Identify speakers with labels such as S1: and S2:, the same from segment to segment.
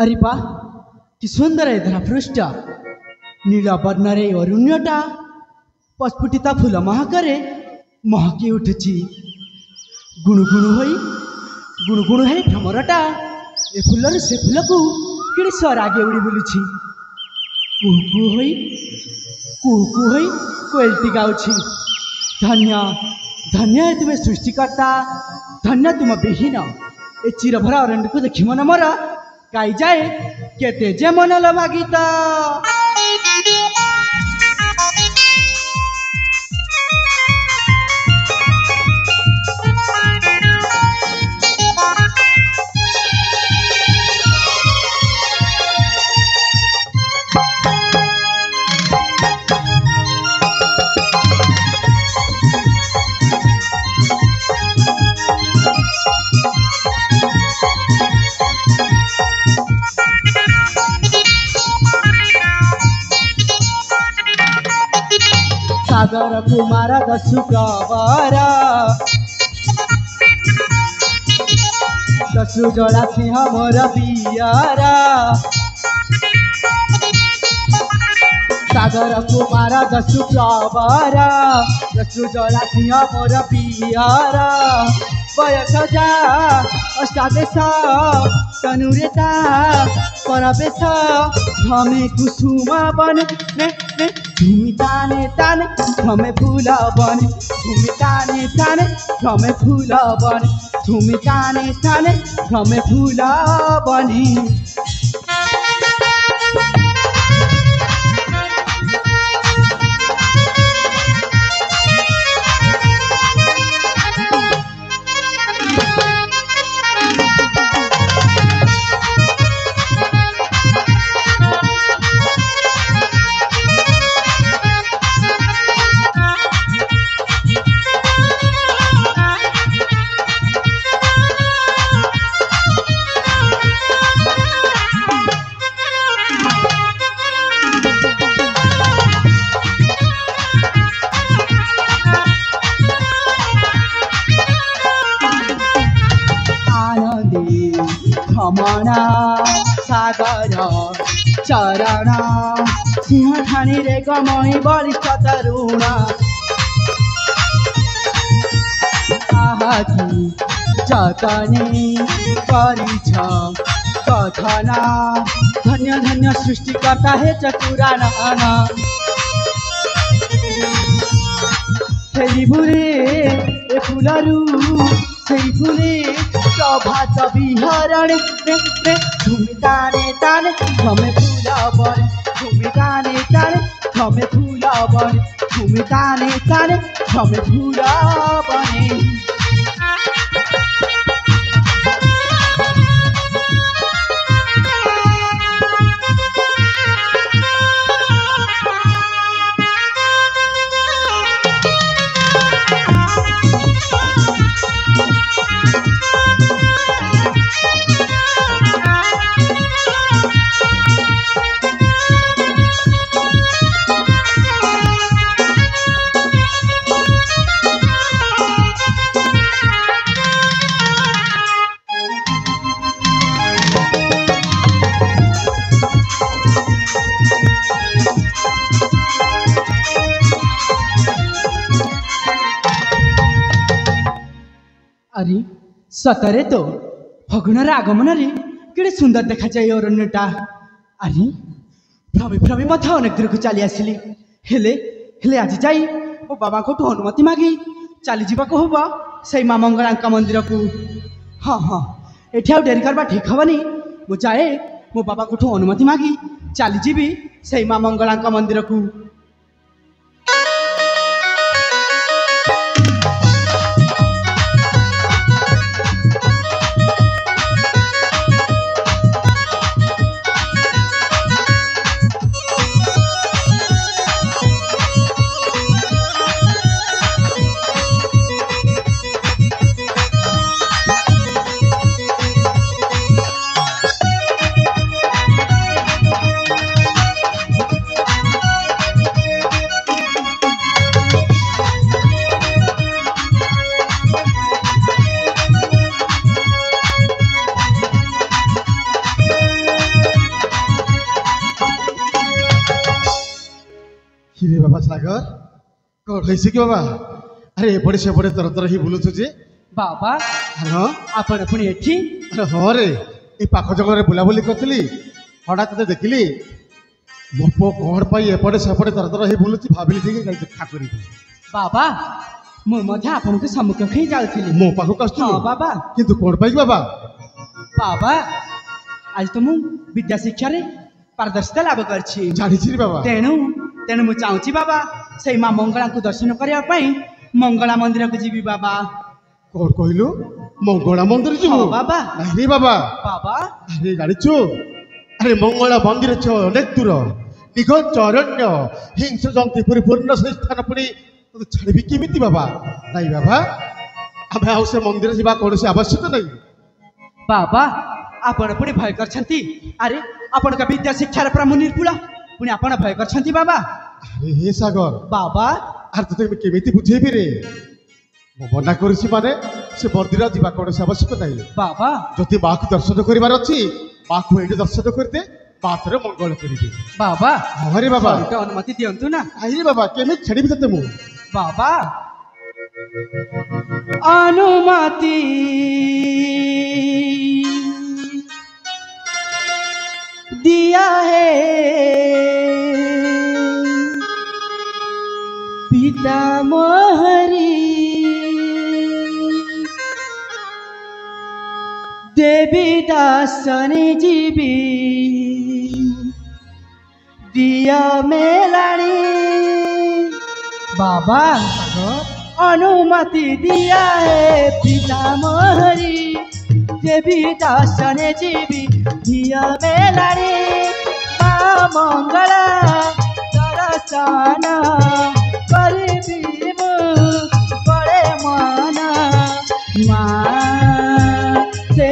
S1: अरे बा कि सुंदर है धरा पृष्ठ नीला वर्णरे अरुण्यटा पस्फुटिता फूल महकरे महकी उठुची गुणुगुणु है भ्रमरटा ए फूलर से फूल को कि स्वर आगे उड़ी बुलुची कुहू होई कोयलटी गाउची धन्य धन्य है तुम्हें सृष्टिकर्ता धन्य तुम विहीन ए चिरभरा अरण्य को देखी मन मोर गाई जाए केते जे मन लभा गीत सागर कुमार दस्यु प्रवर दस्यु जला सिंह मोर पियरा सागर कुमार दस्यु प्रवर दस्यु जला सिंह मोर पियरा बयस जा अष्टादश तनुरेता परवेश धमे कुसुम बन भूमि ताने ताने धमे फूल बन भूमि ताने ताने धमे फूल बन भूमि ताने ताने धमे फूल बनी भ्रमणा सागर चरण सिंह ठाणी रे गमई वरिष्ठ तरुण आहाकी जतने परिछ कथना धन्य धन्य सृष्टिकर्ता हे चतुरान फेरि बुरे ए फुलरू सेई फुले प्रभात विहरण भूमि ताने ताने धमे फूल बन भूमि ताने ताने धमे फूल बन भूमि ताने ताने धमे फूल बने अरे सतरे तो फगुणर आगमन रे केड़े सुंदर देखा जाए अरण्यटा अरे भ्रमी भ्रमी मध्य अनेक दूर को चली आसिली हेले हेले आज जाई मो बाबा को अनुमति मागी चली जीवा को होबा से मां मंगलांका मंदिर को हाँ हाँ एठी आ डेरी करबा ठीक हबनी मो जाए मो बाबा को अनुमति मागी चली जीवी से मां मंगलांका मंदिर को
S2: बाबा सागर कौन है कि बाबा अरे एपटे सेपटे तर तर ही बुलुछु जे
S1: बाबा
S2: हाँ
S1: आपण पुणी एठी
S2: अरे हाँ रे ये पाख जगह बुलाबुली करी हठात ते देखिली मो पु कौन पाई एपटे सेपटे तर तर ही बुलुची भाविली ठीक देखा करी
S1: बाबा मु मध्य आपनको सम्मुख ही जाउथिली
S2: मो पाखक आसु
S1: हाँ बाबा
S2: किंतु कौन पाई बाबा
S1: बाबा आज तो मु विद्या शिक्षा रे पारदर्शिता लाभ करछि
S2: जानिछि रे बाबा
S1: तेणु तेणु मु चाहूछि बाबा से माँ मंगला को दर्शन करने पाई मंगला मंदिर को जीवी बाबा
S2: कौन कहलु मंगला मंदिर जीवु
S1: हाँ बाबा
S2: नहीं रे बाबा
S1: बाबा
S2: अरे जानिछु अरे मंगला मंदिर छ अनेक दूर निघंच अरण्य हिंस जंतु परिपूर्ण से स्थान पुणी छाड़बी केमिति बाबा नहीं बाबा आम आउ से मंदिर जावा कौन आवश्यक नहीं
S1: बाबा आपण पुणी भय करछंती अरे आपण का विद्या शिक्षा रे प्रमु निर्पुल पुणी आपण भय करछंती बाबा
S2: अरे हे सागर
S1: बाबा
S2: आर तो केमिति बुझेबी रे मो मना करछि माने से मंदिर जावा कौन आवश्यक नहीं
S1: बाबा
S2: जदि माँ को दर्शन करिवार अछि माँ को एठी दर्शन करदे बातरे मंगल करिबे
S1: बाबा
S2: अरे बाबा
S1: तो अनुमति दियंतु ना
S2: आई बाबा केमिति छाड़बी तते मु
S1: बाबा अनुमति दिया है पिता मोहरी देवी दासने जीवी दिया मेलानी बाबा अनुमति दिया है पिता मोहरी देवी दासने जीवी दिया मेलानी माँ मंगला दर्शन करबी बड़े माना माँ से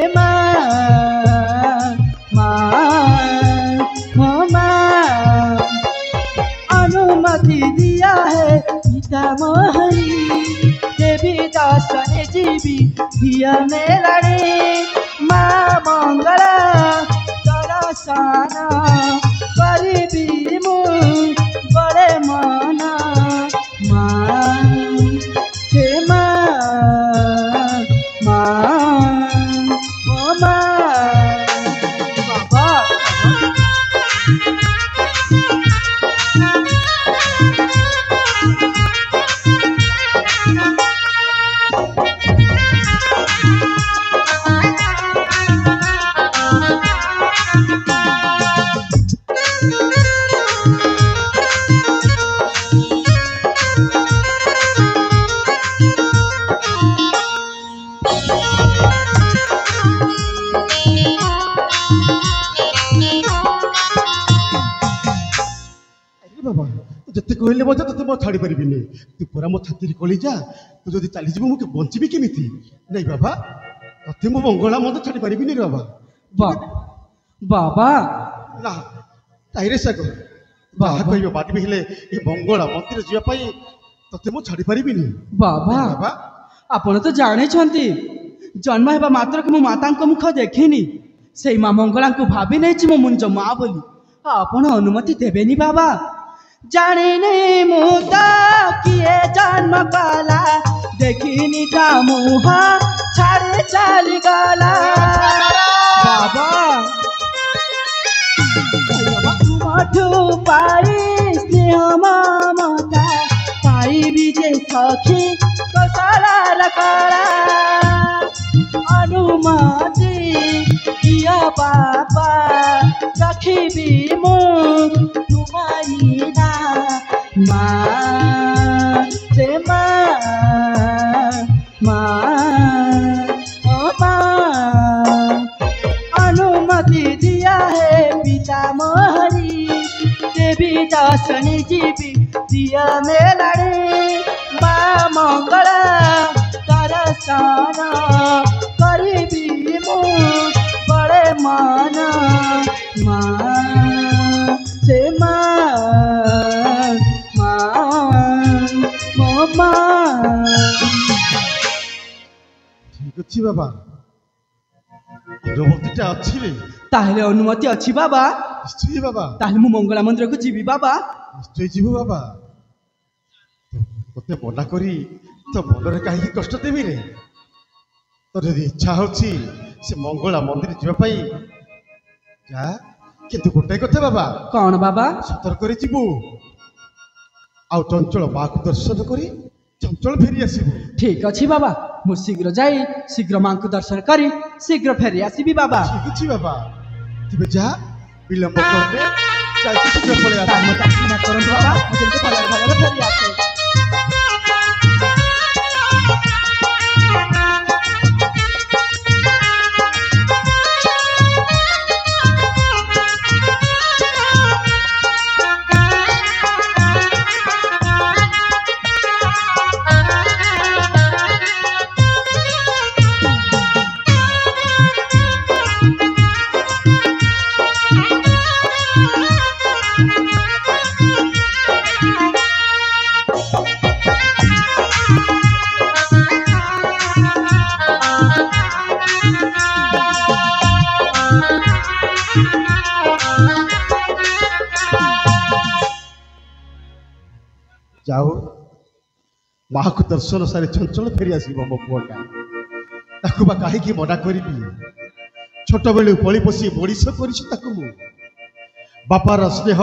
S1: अनुमति दिया है पिता मोहरी देवी दासन जीवी दिया मेलने माँ मंगला दर्शन करबी बड़े माना माँ से
S2: जिते कहले मत तो मो छाड़ी पारि तू पूरा मो छाती कली जा तू जब चली जीव मुझे बंची केमी नहीं बाबा ते मो मंगला मत छाड़ी पारि रे बाबा
S1: बाबा
S2: ना ताइरे साग बाबा कह बाटी भी हेले ये मंगला मंदिर जावाई ते मो छाड़ी पारि
S1: बाबा बाबा आपण तो जाने जन्म हेबा मात्र कि मो माता मुख देखिनी से माँ मंगला को भाभी नहीं मो मुंज माँ बोली आपण अनुमति देवेनी बाबा जाने नहीं मुदा किए जन्म कला देखिनी ता मुहा छाड़े चली गला बाबा मठु पाई स्नेह ममता पाई विजय सखी कसाला रकला अनुमति दिया बाबा रखी मु तुम्हारी ना माँ से अनुमति दिया है पिता मोहरी देवी दासन जीवी दिया मेलने माँ मंगला दर्शन करबी मु बड़े माना माँ से
S2: ठीक अच्छी बाबा अनुमति अच्छी रे
S1: ताहले अनुमति अच्छी बाबा
S2: निश्चय बाबा
S1: ताहले मु मंगला मंदिर को जीवी बाबा
S2: निश्चय जीव बाबा তোতে মନା করি তো মନରେ কাহিଁକି কষ্ট দেবি রে তোর যদি ইচ্ছা হচ্ছে সে মঙ্গলা মন্দির ଯିବା ପାଇଁ যা কিন্তু গোটাই কথা বাবা
S1: कौन बाबा
S2: সতর্করে ଯିବୁ ଆଉ ଚଞ୍ଚଳ ମାକୁ ଦର୍ଶନ କରି ଚଞ୍ଚଳ ଫେରି ଆସିବୁ
S1: ठीक अच्छी बाबा मु शीघ्र जाई शीघ्र मां को दर्शन करी शीघ्र फेरी आसीबी बाबा
S2: ঠিক ଅଛି বাবা তবে যা বিলম্ব করবে যাইতে শীঘ্র পড়ে আস
S1: तार मत ना करंतु बाबा मुझे तो भलर भलर फेरी आसे
S2: যাও ମାକୁ ଦର୍ଶନ ସାରି ଚଞ୍ଚଳ ଫେରି ଆସିବ ମୋ ପୁଅଟା ତାକୁ ବା କାହିଁକି ମନା କରିବି ଛୋଟବେଳୁ ପଳି ପୋଷି ମଣିଷ କରିଛି ତାକୁ ମୁଁ ବାପାର ସ୍ନେହ